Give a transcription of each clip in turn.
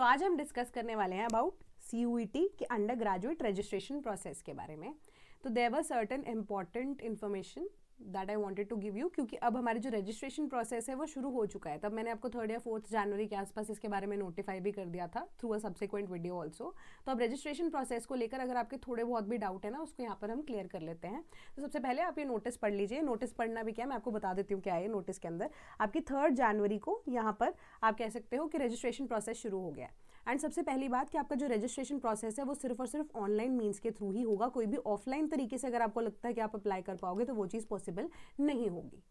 तो आज हम डिस्कस करने वाले हैं अबाउट CUET के अंडर ग्रेजुएट रजिस्ट्रेशन प्रोसेस के बारे में। तो there were certain important information that I wanted to give you, क्योंकि अब हमारे जो रजिस्ट्रेशन प्रोसेस है वो शुरू हो चुका है। तब मैंने आपको 3rd या 4th जनवरी के आसपास इसके बारे में नोटिफाई भी कर दिया था through a subsequent video also. तो अब रजिस्ट्रेशन प्रोसेस को लेकर अगर आपके थोड़े बहुत भी डाउट है ना, उसको यहाँ पर हम क्लियर कर लेते हैं। तो सबसे पहले आप ये नोटिस पढ़ लीजिए। नोटिस पढ़ना भी क्या, मैं आपको बता देती हूँ क्या है। नोटिस के अंदर आपकी 3rd जनवरी को यहाँ पर आप कह सकते हो कि रजिस्ट्रेशन प्रोसेस शुरू हो गया है। एंड सबसे पहली बात कि आपका जो रजिस्ट्रेशन प्रोसेस है वो सिर्फ और सिर्फ ऑनलाइन मीन्स के थ्रू ही होगा। कोई भी ऑफलाइन तरीके से अगर आपको लगता है कि आप अप्लाई कर पाओगे तो वो चीज़ पॉसिबल नहीं होगी।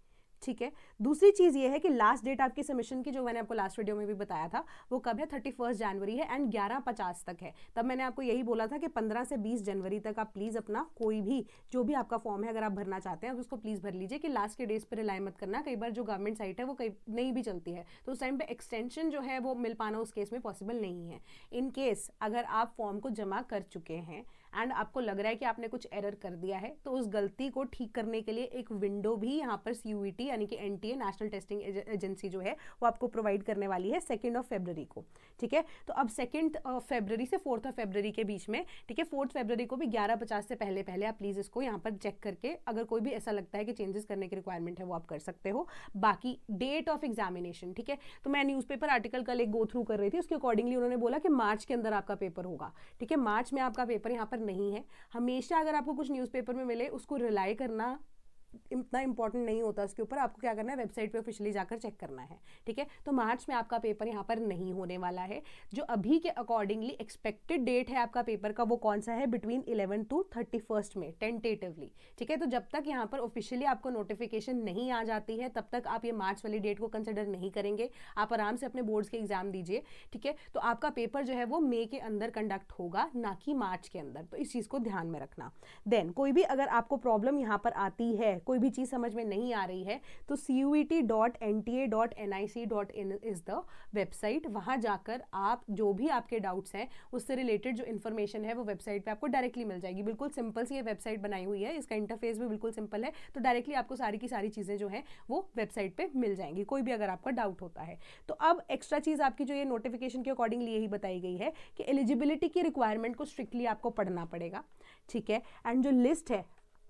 ठीक है। दूसरी चीज़ ये है कि लास्ट डेट आपकी सबमिशन की, जो मैंने आपको लास्ट वीडियो में भी बताया था, वो कब है, 31 जनवरी है एंड 11:50 तक है। तब मैंने आपको यही बोला था कि 15 से 20 जनवरी तक आप प्लीज़ अपना कोई भी जो भी आपका फॉर्म है अगर आप भरना चाहते हैं उसको प्लीज़ भर लीजिए, कि लास्ट के डेज पर रिलाई मत करना। कई बार जो गवर्नमेंट साइट है वो कई नहीं भी चलती है, तो उस टाइम पर एक्सटेंशन जो है वो मिल पाना उस केस में पॉसिबल नहीं है। इन केस अगर आप फॉर्म को जमा कर चुके हैं एंड आपको लग रहा है कि आपने कुछ एरर कर दिया है, तो उस गलती को ठीक करने के लिए एक विंडो भी यहाँ पर CUET यानी कि NTA नेशनल टेस्टिंग एजेंसी जो है वो आपको प्रोवाइड करने वाली है 2 फरवरी को। ठीक है। तो अब 2 फरवरी से 4 फरवरी के बीच में, ठीक है, 4 फरवरी को भी 11:50 से पहले पहले आप प्लीज़ इसको यहाँ पर चेक करके, अगर कोई भी ऐसा लगता है कि चेंजेस करने की रिक्वायरमेंट है वो आप कर सकते हो। बाकी डेट ऑफ एग्जामिनेशन, ठीक है, तो मैं न्यूज़पेपर आर्टिकल कल एक गो थ्रू कर रही थी, उसके अकॉर्डिंगली उन्होंने बोला कि मार्च के अंदर आपका पेपर होगा। ठीक है, मार्च में आपका पेपर यहाँ पर नहीं है। हमेशा अगर आपको कुछ न्यूज़पेपर में मिले उसको रिलाई करना इतना इंपॉर्टेंट नहीं होता, उसके ऊपर आपको क्या करना है, वेबसाइट पे ऑफिशियली जाकर चेक करना है। ठीक है, तो मार्च में आपका पेपर यहाँ पर नहीं होने वाला है। जो अभी के अकॉर्डिंगली एक्सपेक्टेड डेट है आपका पेपर का, वो कौन सा है, बिटवीन 11 to 31 में टेंटेटिवली। ठीक है, तो जब तक यहाँ पर ऑफिशियली आपको नोटिफिकेशन नहीं आ जाती है तब तक आप ये मार्च वाली डेट को कंसिडर नहीं करेंगे। आप आराम से अपने बोर्ड्स के एग्जाम दीजिए। ठीक है, तो आपका पेपर जो है वो मई के अंदर कंडक्ट होगा, ना कि मार्च के अंदर। तो इस चीज़ को ध्यान में रखना। देन कोई भी अगर आपको प्रॉब्लम यहाँ पर आती है, कोई भी चीज़ समझ में नहीं आ रही है, तो CUET.NTA.nic.in इज द वेबसाइट। वहाँ जाकर आप जो भी आपके डाउट्स हैं उससे रिलेटेड जो इन्फॉर्मेशन है वो वेबसाइट पे आपको डायरेक्टली मिल जाएगी। बिल्कुल सिंपल सी ये वेबसाइट बनाई हुई है, इसका इंटरफेस भी बिल्कुल सिंपल है, तो डायरेक्टली आपको सारी की सारी चीज़ें जो हैं वो वेबसाइट पे मिल जाएंगी, कोई भी अगर आपका डाउट होता है तो। अब एक्स्ट्रा चीज़ आपकी जो ये नोटिफिकेशन के अकॉर्डिंगली यही बताई गई है कि एलिजिबिलिटी की रिक्वायरमेंट को स्ट्रिक्टली आपको पढ़ना पड़ेगा। ठीक है, एंड जो लिस्ट है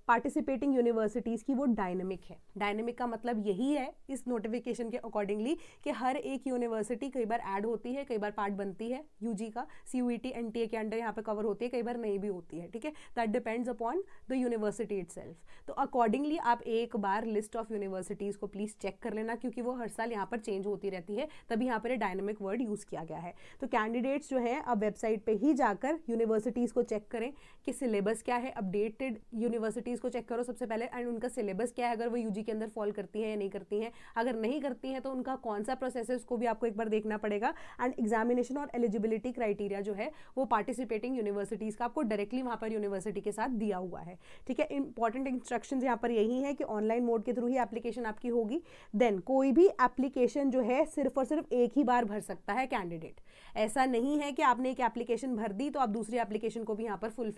पार्टिसिपेटिंग यूनिवर्सिटीज़ की वो डायनेमिक है। डायनेमिक का मतलब यही है इस नोटिफिकेशन के अकॉर्डिंगली कि हर एक यूनिवर्सिटी कई बार ऐड होती है, कई बार पार्ट बनती है यूजी का, CUET NTA के अंडर यहाँ पे कवर होती है, कई बार नहीं भी होती है। ठीक है, that depends upon the university itself. तो अकॉर्डिंगली आप एक बार लिस्ट ऑफ यूनिवर्सिटीज़ को प्लीज़ चेक कर लेना, क्योंकि वो हर साल यहाँ पर चेंज होती रहती है, तभी यहाँ पर डायनेमिक वर्ड यूज़ किया गया है। तो कैंडिडेट्स जो है अब वेबसाइट पर ही जाकर यूनिवर्सिटीज़ को चेक करें कि सिलेबस क्या है, अपडेटेड यूनिवर्सिटीज़ को चेक करो सबसे पहले, एंड उनका सिलेबस क्या है, अगर वो यूजी के अंदर फॉल करती हैं या नहीं करती हैं। अगर नहीं करती हैं तो उनका कौन सा प्रोसेस है उसको भी आपको एक बार देखना पड़ेगा। एंड एग्जामिनेशन और एलिजिबिलिटी क्राइटेरिया जो है वो पार्टिसिपेटिंग यूनिवर्सिटीज़ का आपको डायरेक्टली वहाँ पर यूनिवर्सिटी के साथ दिया हुआ है। ठीक है, इंपॉर्टेंट इंस्ट्रक्शंस यहाँ पर यही है कि ऑनलाइन मोड के थ्रू ही एप्लीकेशन आपकी होगी। देन कोई भी एप्लीकेशन जो है सिर्फ और सिर्फ एक ही बार भर सकता है कैंडिडेट। ऐसा नहीं है कि आपने एक एप्लीकेशन भर दी तो आप दूसरी एप्लीकेशन को भी यहाँ पर फिल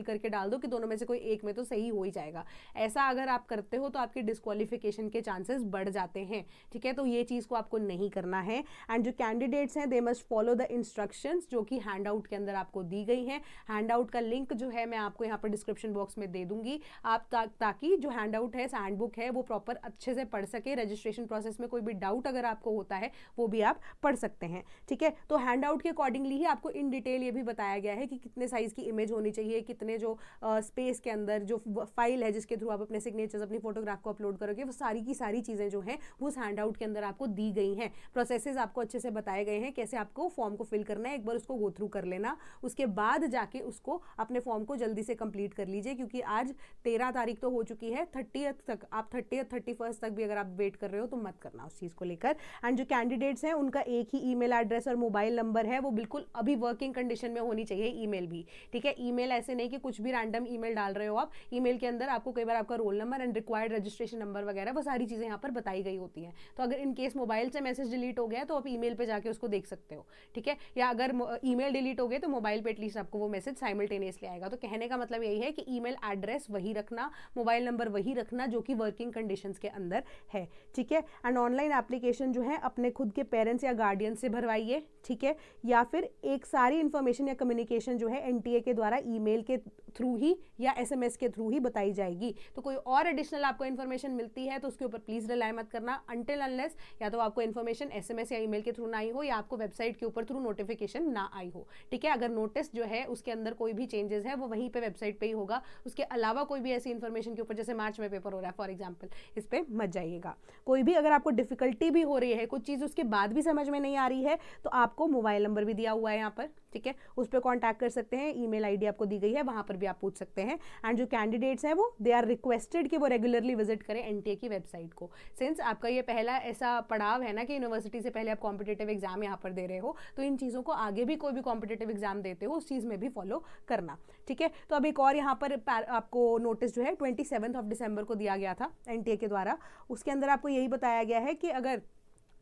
करके डाल दो कि दोनों में से कोई एक में तो सही हो ही जाएगा। ऐसा अगर आप करते हो तो आपके डिस्क्वालिफिकेशन के चांसेस बढ़ जाते हैं। ठीक है, तो ये चीज़ को आपको नहीं करना है। एंड जो कैंडिडेट्स हैं they must follow the instructions जो कि हैंड आउट के अंदर आपको दी गई हैं। हैंड आउट का लिंक जो है मैं आपको यहाँ पर डिस्क्रिप्शन बॉक्स में दे दूंगी, आप ताकि जो हैंड आउट है, हैंडबुक है, वो प्रॉपर अच्छे से पढ़ सके। रजिस्ट्रेशन प्रोसेस में कोई भी डाउट अगर आपको होता है वो भी आप पढ़ सकते हैं। ठीक है, तो हैंड आउट के अकॉर्डिंगली ही आपको इन डिटेल ये भी बताया गया है कि कितने साइज की इमेज होनी चाहिए, कितने जो स्पेस के अंदर जो फाइल है जिसके थ्रू आप अपने सिग्नेचर्स, अपनी फोटोग्राफ को अपलोड करोगे, वो सारी की सारी चीज़ें जो हैं वो उस हैंड आउट के अंदर आपको दी गई हैं। प्रोसेसेस आपको अच्छे से बताए गए हैं, कैसे आपको फॉर्म को फिल करना है। एक बार उसको गो थ्रू कर लेना, उसके बाद जाके उसको अपने फॉर्म को जल्दी से कंप्लीट कर लीजिए, क्योंकि आज 13 तारीख तो हो चुकी है, 30th तक आप 30th 31st तक भी अगर आप वेट कर रहे हो तो मत करना उस चीज़ को लेकर। एंड जो कैंडिडेट्स हैं उनका एक ही ईमेल एड्रेस और मोबाइल नंबर है, वो बिल्कुल अभी वर्किंग कंडीशन में होनी चाहिए ईमेल भी। ठीक है, ईमेल ऐसे नहीं कि कुछ भी रैंडम ईमेल डाल रहे हो आप, ईमेल के अंदर आपको कई बार आपका roll number and required registration number वगैरह वो सारी चीज़ें यहाँ पर बताई गई होती हैं। तो अगर इन केस मोबाइल से मैसेज डिलीट हो गया तो आप ईमेल पे जाके उसको देख सकते हो, ठीक है। या अगर ईमेल डिलीट हो गए तो मोबाइल पे एटलीस्ट आपको वो मैसेज साइमल्टेनियसली आएगा। तो कहने का मतलब यही है कि ईमेल एड्रेस वही रखना, मोबाइल नंबर वही रखना जो कि वर्किंग कंडीशंस के अंदर है, ठीक है। एंड ऑनलाइन एप्लीकेशन जो है अपने खुद के पेरेंट्स या गार्डियन से भरवाइए, ठीक है, या फिर एक सारी इंफॉर्मेशन या कम्युनिकेशन जो है एनटीए के द्वारा ईमेल के थ्रू ही या एसएमएस के थ्रू ही बताई जाएगी। तो कोई और एडिशनल आपको इन्फॉर्मेशन मिलती है तो उसके ऊपर प्लीज रिलाई मत करना अनटिल अनलेस या तो आपको इन्फॉर्मेशन एसएमएस या ईमेल के थ्रू ना आई हो या आपको वेबसाइट के ऊपर थ्रू नोटिफिकेशन ना आई हो, ठीक है। अगर नोटिस जो है उसके अंदर कोई भी चेंजेस है वो वहीं पे वेबसाइट पे ही होगा, उसके अलावा कोई भी ऐसी इन्फॉर्मेशन के ऊपर, जैसे मार्च में पेपर हो रहा है फॉर एग्जाम्पल, इस पर मत जाइएगा। कोई भी अगर आपको डिफिकल्टी भी हो रही है, कुछ चीज़ उसके बाद भी समझ में नहीं आ रही है, तो आपको मोबाइल नंबर भी दिया हुआ है यहाँ पर, ठीक है, उस पर कॉन्टैक्ट कर सकते हैं। ईमेल आईडी आपको दी गई है, वहां पर भी आप पूछ सकते हैं। एंड जो कैंडिडेट्स हैं वो दे आर रिक्वेस्टेड कि वो रेगुलरली विजिट करें एनटीए की वेबसाइट को। सिंस आपका ये पहला ऐसा पड़ाव है ना कि यूनिवर्सिटी से पहले आप कॉम्पिटेटिव एग्जाम यहाँ पर दे रहे हो, तो इन चीज़ों को आगे भी कोई भी कॉम्पिटेटिव एग्जाम देते हो उस चीज़ में भी फॉलो करना, ठीक है। तो अब एक और यहाँ पर आपको नोटिस जो है 27 दिसंबर को दिया गया था एनटीए के द्वारा। उसके अंदर आपको यही बताया गया है कि अगर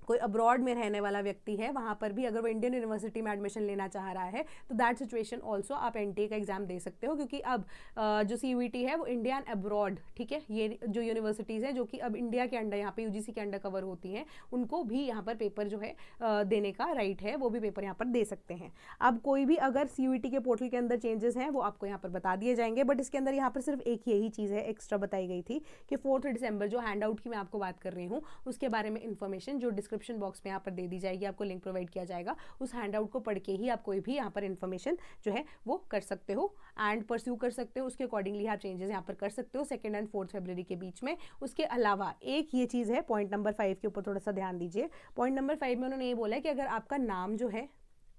कोई अब्रॉड में रहने वाला व्यक्ति है, वहाँ पर भी अगर वो इंडियन यूनिवर्सिटी में एडमिशन लेना चाह रहा है तो दैट सिचुएशन ऑल्सो आप एनटीए का एग्जाम दे सकते हो, क्योंकि अब जो सीयूईटी है वो इंडिया एंड अब्रॉड, ठीक है, ये जो यूनिवर्सिटीज़ हैं जो कि अब इंडिया के अंडर यहाँ पे यूजीसी के अंडर कवर होती हैं, उनको भी यहाँ पर पेपर जो है देने का राइट है, वो भी पेपर यहाँ पर दे सकते हैं। अब कोई भी अगर सीयूईटी के पोर्टल के अंदर चेंजेस हैं वो आपको यहाँ पर बता दिए जाएंगे, बट इसके अंदर यहाँ पर सिर्फ एक यही चीज़ है एक्स्ट्रा बताई गई थी कि 4 दिसंबर जो हैंड आउट की मैं आपको बात कर रही हूँ उसके बारे में इन्फॉर्मेशन जो डिस्क्रिप्शन बॉक्स में यहाँ पर दे दी जाएगी, आपको लिंक प्रोवाइड किया जाएगा, उस हैंड आउट को पढ़ के ही आप कोई भी यहाँ पर इन्फॉर्मेशन जो है वो कर सकते हो एंड परस्यू कर सकते हो। उसके अकॉर्डिंगली आप चेंजेस यहाँ पर कर सकते हो 2 एंड 4 फरवरी के बीच में। उसके अलावा एक ये चीज़ है, पॉइंट नंबर 5 के ऊपर थोड़ा सा ध्यान दीजिए। पॉइंट नंबर 5 में उन्होंने ये बोला है कि अगर आपका नाम जो है,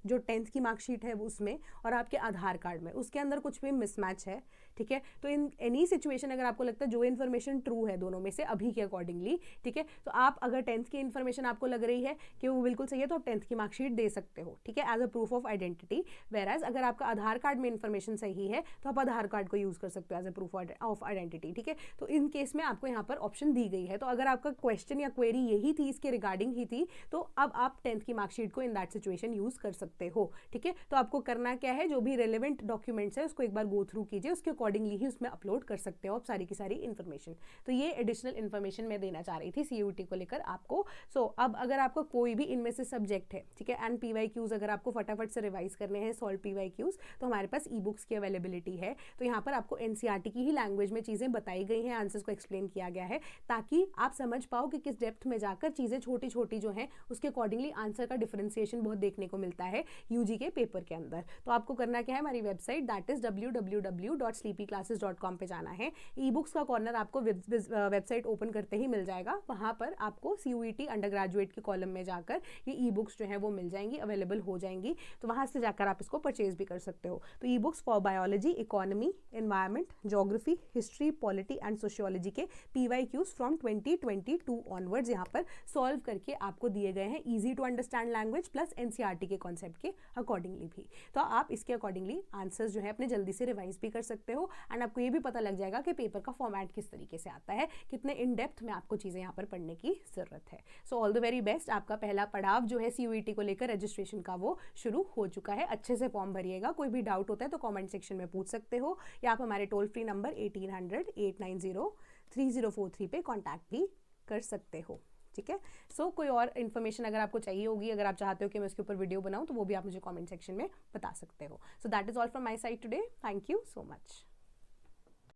जो 10th की मार्कशीट है उसमें और आपके आधार कार्ड में, उसके अंदर कुछ भी मिसमैच है, ठीक है, तो इन एनी सिचुएशन अगर आपको लगता है जो इन्फॉर्मेशन ट्रू है दोनों में से अभी के अकॉर्डिंगली, ठीक है, तो आप अगर 10th की इन्फॉर्मेशन आपको लग रही है कि वो बिल्कुल सही है तो आप 10th की मार्कशीट दे सकते हो, ठीक है, as a proof of identity. वेराज अगर आपका आधार कार्ड में इन्फॉर्मेशन सही है तो आप आधार कार्ड को यूज़ कर सकते हो as a proof of identity, ठीक है। तो इन केस में आपको यहाँ पर ऑप्शन दी गई है। तो अगर आपका क्वेश्चन या क्वेरी यही थी, इसके रिगार्डिंग ही थी, तो अब आप 10th की मार्कशीट को इन दैट सिचुएशन यूज़ कर सकते हो, ठीक है। तो आपको करना क्या है, जो भी रेलेवेंट डॉक्यूमेंट्स है उसको एक बार गो थ्रू कीजिए, उसके अकॉर्डिंगली ही उसमें अपलोड कर सकते हो आप सारी की सारी इन्फॉर्मेशन। तो ये एडिशनल इन्फॉर्मेशन मैं देना चाह रही थी सीयूईटी को लेकर आपको। सो अब अगर आपको कोई भी इनमें से सब्जेक्ट है, ठीक है, एंड पीवाईक्यूज अगर आपको फटाफट से रिवाइज करने हैं सॉल्व पीवाईक्यूज, तो हमारे पास ई बुक्स की अवेलेबिलिटी है। तो यहाँ पर आपको एनसीईआरटी की ही लैंग्वेज में चीज़ें बताई गई हैं, आंसर्स को एक्सप्लेन किया गया है, ताकि आप समझ पाओ कि किस डेप्थ में जाकर चीज़ें छोटी छोटी जो हैं उसके अकॉर्डिंगली आंसर का डिफरेंशिएशन बहुत देखने को मिलता है यूजी के पेपर के अंदर। तो आपको करना क्या है, हमारी वेबसाइट दैट इज www.sleepyclasses.com पे जाना है। ई बुक्स का कॉर्नर आपको वेबसाइट ओपन करते ही मिल जाएगा, वहाँ पर आपको सीयूईटी अंडर ग्रेजुएट के कॉलम में जाकर ये ई बुक्स जो है वो मिल जाएंगी, अवेलेबल हो जाएंगी। तो वहाँ से जाकर आप इसको परचेज भी कर सकते हो। तो e books for biology, economy, environment, geography, history, polity and sociology के पीवाईक्यूज फ्रॉम 2022 ऑनवर्ड्स यहाँ पर सॉल्व करके आपको दिए गए हैं, easy to understand language plus NCERT के कॉन्सेप्ट के अकॉर्डिंगली भी। तो आप इसके अकॉर्डिंगली आंसर्स जो है अपने जल्दी से रिवाइज भी कर सकते हो एंड आपको ये भी पता लग जाएगा कि पेपर का फॉर्मेट किस तरीके से आता है, कितने इन डेप्थ में आपको चीज़ें यहाँ पर पढ़ने की जरूरत है। So all the very best. आपका पहला पड़ाव जो है सीयूईटी को लेकर रजिस्ट्रेशन का वो शुरू हो चुका है। अच्छे से फॉर्म भरिएगा, कोई भी डाउट होता है तो कॉमेंट सेक्शन में पूछ सकते हो या आप हमारे टोल फ्री नंबर 1800-890-3043 पे कॉन्टैक्ट भी कर सकते हो, ठीक है। सो कोई और इन्फॉर्मेशन अगर आपको चाहिए होगी, अगर आप चाहते हो कि मैं उसके ऊपर वीडियो बनाऊं, तो वो भी आप मुझे कमेंट सेक्शन में बता सकते हो। So that is all from my side today. Thank you so much.